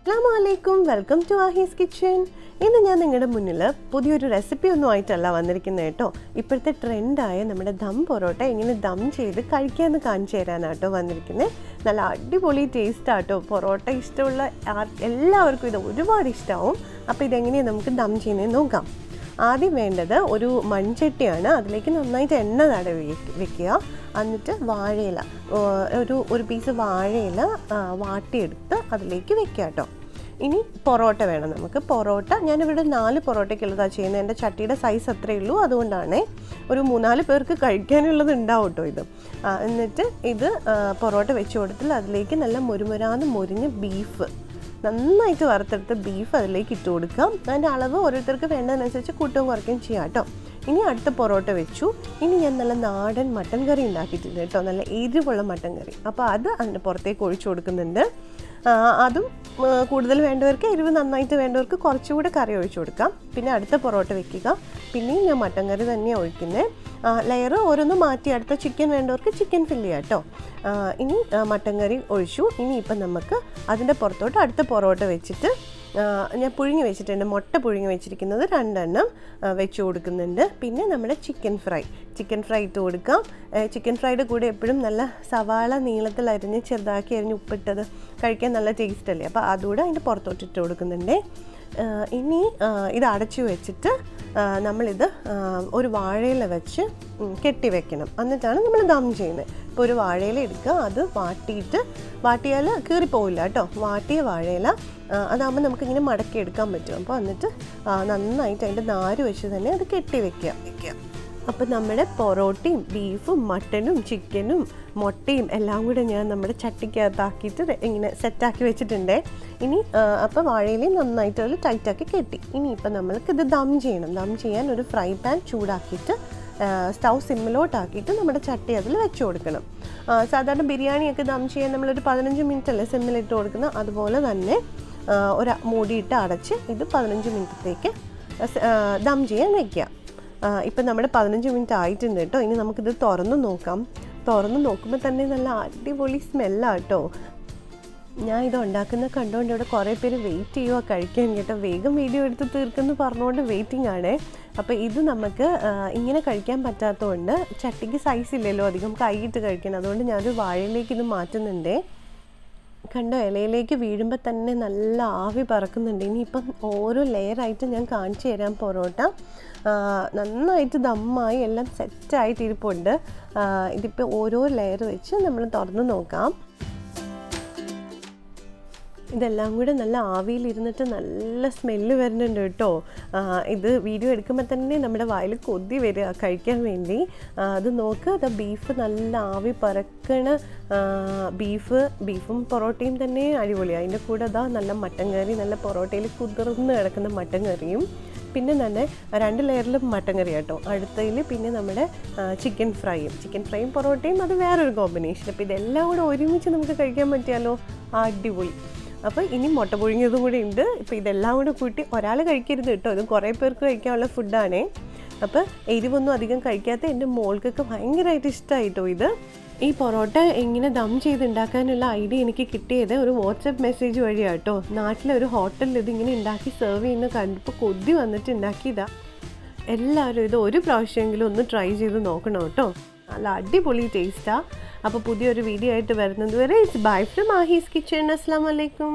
Assalamualaikum, welcome to Aahis kitchen. ഇന്ന് ഞാൻ നിങ്ങളുടെ മുന്നിൽ പുതിയൊരു റെസിപ്പി ഒന്നും ആയിട്ടല്ല വന്നിരിക്കുന്നത് കേട്ടോ. ഇപ്പോഴത്തെ ട്രെൻഡായ നമ്മുടെ ദം പൊറോട്ട എങ്ങനെ ദം ചെയ്ത് കഴിക്കാമെന്ന് കാണിച്ചു തരാനാട്ടോ വന്നിരിക്കുന്നത്. നല്ല അടിപൊളി ടേസ്റ്റ് ആട്ടോ. പൊറോട്ട ഇഷ്ടമുള്ള എല്ലാവർക്കും ഇത് ഒരുപാട് ഇഷ്ടമാവും. അപ്പോൾ ഇതെങ്ങനെയാണ് നമുക്ക് ദം ചെയ്യുന്നത് നോക്കാം. ആദ്യം വേണ്ടത് ഒരു മൺചട്ടിയാണ്. അതിലേക്ക് നന്നായിട്ട് എണ്ണ തടവി വെക്കുക. എന്നിട്ട് വാഴയില ഒരു പീസ് വാഴയില വാട്ടിയെടുത്ത് അതിലേക്ക് വെക്കുക കേട്ടോ. ഇനി പൊറോട്ട വേണം നമുക്ക്. പൊറോട്ട ഞാനിവിടെ 4 പൊറോട്ടയ്ക്കുള്ളതാണ് ചെയ്യുന്നത്. എൻ്റെ ചട്ടിയുടെ സൈസ് അത്രയേ ഉള്ളൂ. അതുകൊണ്ടാണ് ഒരു 3-4 പേർക്ക് കഴിക്കാനുള്ളത് ഉണ്ടാവും കേട്ടോ ഇത്. എന്നിട്ട് ഇത് പൊറോട്ട വെച്ച് കൊടുത്തിട്ട് അതിലേക്ക് നല്ല മുരുമുരാന്ന് മുരിഞ്ഞ് ബീഫ് നന്നായിട്ട് വറുത്തെടുത്ത് ബീഫ് അതിലേക്ക് ഇട്ട് കൊടുക്കാം. അതിൻ്റെ അളവ് ഓരോരുത്തർക്ക് വേണ്ടതനുസരിച്ച് കൂട്ടുകയും കുറയ്ക്കുകയും ചെയ്യാം കേട്ടോ. ഇനി അടുത്ത പൊറോട്ട വെച്ചു. ഇനി ഞാൻ നല്ല നാടൻ മട്ടൻ കറി ഉണ്ടാക്കിയിട്ടുണ്ട് കേട്ടോ. നല്ല എരിവുള്ള മട്ടൻ കറി. അപ്പോൾ അത് അതിൻ്റെ പുറത്തേക്ക് ഒഴിച്ചു കൊടുക്കുന്നുണ്ട്. അതും കൂടുതൽ വേണ്ടവർക്ക്, എരിവ് നന്നായിട്ട് വേണ്ടവർക്ക് കുറച്ചുകൂടെ കറി ഒഴിച്ചു കൊടുക്കാം. പിന്നെ അടുത്ത പൊറോട്ട വെക്കുക. പിന്നെയും ഞാൻ മട്ടൻ കറി തന്നെയാണ് ഒഴിക്കുന്നത്. ലെയർ ഓരോന്ന് മാറ്റി അടുത്ത ചിക്കൻ വേണ്ടവർക്ക് ചിക്കൻ ഫില്ല് ചെയ്യാം കേട്ടോ. ഇനി മട്ടൻ കറി ഒഴിച്ചു. ഇനിയിപ്പം നമുക്ക് അതിൻ്റെ പുറത്തോട്ട് അടുത്ത പൊറോട്ട വെച്ചിട്ട് ഞാൻ പുഴുങ്ങി വെച്ചിട്ടുണ്ട്. മുട്ട പുഴുങ്ങി വെച്ചിരിക്കുന്നത് 2 എണ്ണം വെച്ച് കൊടുക്കുന്നുണ്ട്. പിന്നെ നമ്മുടെ ചിക്കൻ ഫ്രൈ ഇട്ട് കൊടുക്കാം. ചിക്കൻ ഫ്രൈയുടെ കൂടെ എപ്പോഴും നല്ല സവാള നീളത്തിൽ അരിഞ്ഞ് ചെറുതാക്കി അരിഞ്ഞ് ഉപ്പിട്ടത് കഴിക്കാൻ നല്ല ടേസ്റ്റ് അല്ലേ. അപ്പോൾ അതുകൂടെ അതിൻ്റെ പുറത്തോട്ട് ഇട്ട് കൊടുക്കുന്നുണ്ട്. ഇനി ഇത് അടച്ചു വെച്ചിട്ട് നമ്മളിത് ഒരു വാഴയില വെച്ച് കെട്ടി വെക്കണം. എന്നിട്ടാണ് നമ്മൾ ദം ചെയ്യുന്നത്. ഇപ്പോൾ ഒരു വാഴയില എടുക്കുക, അത് വാട്ടിയാൽ കീറിപ്പോവില്ല കേട്ടോ. വാട്ടിയ വാഴയില അതാകുമ്പോൾ നമുക്കിങ്ങനെ മടക്കി എടുക്കാൻ പറ്റും. അപ്പോൾ എന്നിട്ട് നന്നായിട്ട് അതിൻ്റെ നാര് വെച്ച് തന്നെ അത് കെട്ടി വെക്കുക. അപ്പോൾ നമ്മുടെ പൊറോട്ടയും ബീഫും മട്ടനും ചിക്കനും മുട്ടയും എല്ലാം കൂടെ ഞാൻ നമ്മുടെ ചട്ടിക്കകത്താക്കിയിട്ട് ഇങ്ങനെ സെറ്റാക്കി വെച്ചിട്ടുണ്ട്. ഇനി അപ്പോൾ വാഴയിലയും നന്നായിട്ട് അതിൽ ടൈറ്റാക്കി കെട്ടി. ഇനിയിപ്പോൾ നമ്മൾക്കിത് ദം ചെയ്യണം. ദം ചെയ്യാൻ ഒരു ഫ്രൈ പാൻ ചൂടാക്കിയിട്ട് സ്റ്റൗ സിമ്മിലോട്ടാക്കിയിട്ട് നമ്മുടെ ചട്ടി അതിൽ വെച്ച് കൊടുക്കണം. സാധാരണ ബിരിയാണിയൊക്കെ ദം ചെയ്യാൻ നമ്മളൊരു 15 മിനിറ്റ് അല്ലേ സിമ്മിലിട്ട് കൊടുക്കുന്നത്. അതുപോലെ തന്നെ ഒരു മൂടിയിട്ട് അടച്ച് ഇത് 15 മിനിറ്റത്തേക്ക് ദം ചെയ്യാൻ വയ്ക്കുക. ഇപ്പം നമ്മുടെ 15 മിനിറ്റ് ആയിട്ടുണ്ട് കേട്ടോ. ഇനി നമുക്കിത് തുറന്ന് നോക്കാം. തുറന്ന് നോക്കുമ്പോൾ തന്നെ നല്ല അടിപൊളി സ്മെല്ലാണ് കേട്ടോ. ഞാൻ ഇത് ഉണ്ടാക്കുന്ന കണ്ടുകൊണ്ട് ഇവിടെ കുറേ പേര് വെയിറ്റ് ചെയ്യുക കഴിക്കാൻ കേട്ടോ. വേഗം വീഡിയോ എടുത്ത് തീർക്കുമെന്ന് പറഞ്ഞുകൊണ്ട് വെയിറ്റിംഗ് ആണ്. അപ്പോൾ ഇത് നമുക്ക് ഇങ്ങനെ കഴിക്കാൻ പറ്റാത്തതുകൊണ്ട് ചട്ടിക്ക് സൈസ് ഇല്ലല്ലോ അധികം കൈയിട്ട് കഴിക്കണം. അതുകൊണ്ട് ഞാനൊരു വാഴയിലേക്ക് ഇത് മാറ്റുന്നുണ്ട്. കണ്ടോ, ഇലയിലേക്ക് വീഴുമ്പോൾ തന്നെ നല്ല ആവി പറക്കുന്നുണ്ട്. ഇനിയിപ്പം ഓരോ ലെയറായിട്ട് ഞാൻ കാണിച്ചു തരാം. പൊറോട്ട നന്നായിട്ട് ദമ്മായി എല്ലാം സെറ്റായിട്ട് ഇരിപ്പുണ്ട്. ഇതിപ്പോൾ ഓരോ ലെയർ വെച്ച് നമ്മൾ തുറന്ന് നോക്കാം. ഇതെല്ലാം കൂടെ നല്ല ആവിയിലിരുന്നിട്ട് നല്ല സ്മെല്ല് വരുന്നുണ്ട് കേട്ടോ. ഇത് വീഡിയോ എടുക്കുമ്പോൾ തന്നെ നമ്മുടെ വായിൽ കൊതി വരിക കഴിക്കാൻ വേണ്ടി. അത് നോക്കുക, അത് ബീഫ് നല്ല ആവി പറക്കണ ബീഫും പൊറോട്ടയും തന്നെ അടിപൊളിയാണ്. അതിൻ്റെ കൂടെ അതാ നല്ല മട്ടൻ കറി, നല്ല പൊറോട്ടയിൽ കുതിർന്ന് കിടക്കുന്ന മട്ടൻ കറിയും, പിന്നെ തന്നെ 2 ലെയറിലും മട്ടൻ കറി കേട്ടോ. അടുത്തതിൽ പിന്നെ നമ്മുടെ ചിക്കൻ ഫ്രൈയും പൊറോട്ടയും അത് വേറൊരു കോമ്പിനേഷൻ. അപ്പോൾ ഇതെല്ലാം കൂടെ ഒരുമിച്ച് നമുക്ക് കഴിക്കാൻ പറ്റിയാലോ, അടിപൊളി. അപ്പോൾ ഇനി മുട്ട പുഴുങ്ങിയതും കൂടി ഉണ്ട്. ഇപ്പോൾ ഇതെല്ലാം കൂടെ കൂട്ടി ഒരാൾ കഴിക്കരുത് കേട്ടോ. ഇത് കുറേ പേർക്ക് കഴിക്കാനുള്ള ഫുഡാണേ. അപ്പോൾ എരിവൊന്നും അധികം കഴിക്കാത്ത എൻ്റെ മോൾക്കൊക്കെ ഭയങ്കരമായിട്ട് ഇഷ്ടമായിട്ടോ ഇത്. ഈ പൊറോട്ട എങ്ങനെ ദം ചെയ്തുണ്ടാക്കാനുള്ള ഐഡിയ എനിക്ക് കിട്ടിയത് ഒരു വാട്സപ്പ് മെസ്സേജ് വഴിയാണ് കേട്ടോ. നാട്ടിലെ ഒരു ഹോട്ടലിൽ ഇതിങ്ങനെ ഉണ്ടാക്കി സെർവ് ചെയ്യുന്ന കണ്ടപ്പോൾ കൊതി വന്നിട്ട് ഉണ്ടാക്കിയതാണ്. എല്ലാവരും ഇത് ഒരു പ്രാവശ്യമെങ്കിലും ഒന്ന് ട്രൈ ചെയ്ത് നോക്കണം കേട്ടോ. നല്ല അടിപൊളി ടേസ്റ്റാണ്. അപ്പോൾ പുതിയൊരു വീഡിയോ ആയിട്ട് വരുന്നത് വരെ ഇറ്റ്സ് ബൈ ഫ്രം ആഹീസ് കിച്ചൺ. അസ്സലാമു അലൈക്കും.